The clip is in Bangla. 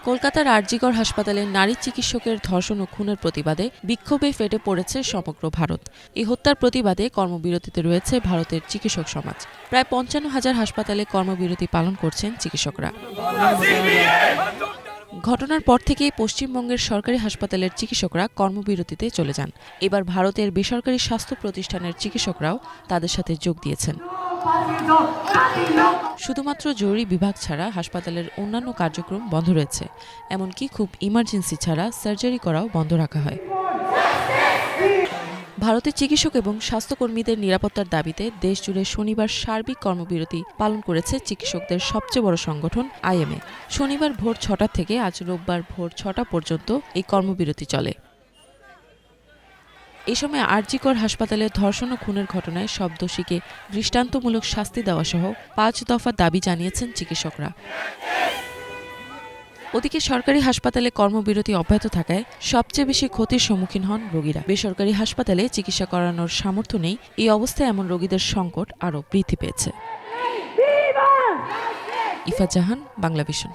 কলকাতার আরজিকর হাসপাতালে নারী চিকিৎসকের ধর্ষণ ও খুনের প্রতিবাদে বিক্ষোভে ফেটে পড়েছে সমগ্র ভারত। এই হত্যার প্রতিবাদে কর্মবিরতিতে রয়েছে ভারতের চিকিৎসক সমাজ। প্রায় ৫৫,০০০ হাসপাতালে কর্মবিরতি পালন করছেন চিকিৎসকরা। ঘটনার পর থেকেই পশ্চিমবঙ্গের সরকারি হাসপাতালের চিকিৎসকরা কর্মবিরতিতে চলে যান। এবার ভারতের বেসরকারি স্বাস্থ্য প্রতিষ্ঠানের চিকিৎসকরাও তাদের সাথে যোগ দিয়েছেন। শুধুমাত্র জরুরি বিভাগ ছাড়া হাসপাতালের অন্যান্য কার্যক্রম বন্ধ রয়েছে। এমনকি খুব ইমার্জেন্সি ছাড়া সার্জারি করাও বন্ধ রাখা হয়। ভারতের চিকিৎসক এবং স্বাস্থ্যকর্মীদের নিরাপত্তার দাবিতে দেশজুড়ে শনিবার সার্বিক কর্মবিরতি পালন করেছে চিকিৎসকদের সবচেয়ে বড় সংগঠন আইএমএ। শনিবার ভোর ৬টা থেকে আজ রোববার ভোর ৬টা পর্যন্ত এই কর্মবিরতি চলে। এই সময় আরজিকর হাসপাতালে ধর্ষণ ও খুনের ঘটনায় সব দোষীকে দৃষ্টান্তমূলক শাস্তি দেওয়া সহ ৫ দফা দাবি জানিয়েছেন চিকিৎসকরা। ওদিকে সরকারি হাসপাতালে কর্মবিরতি অব্যাহত থাকায় সবচেয়ে বেশি ক্ষতির সম্মুখীন হন রোগীরা। বেসরকারি হাসপাতালে চিকিৎসা করানোর সামর্থ্য নেই। এই অবস্থায় এমন রোগীদের সংকট আরও বৃদ্ধি পেয়েছে। ইফা জাহান, বাংলা ভিশন।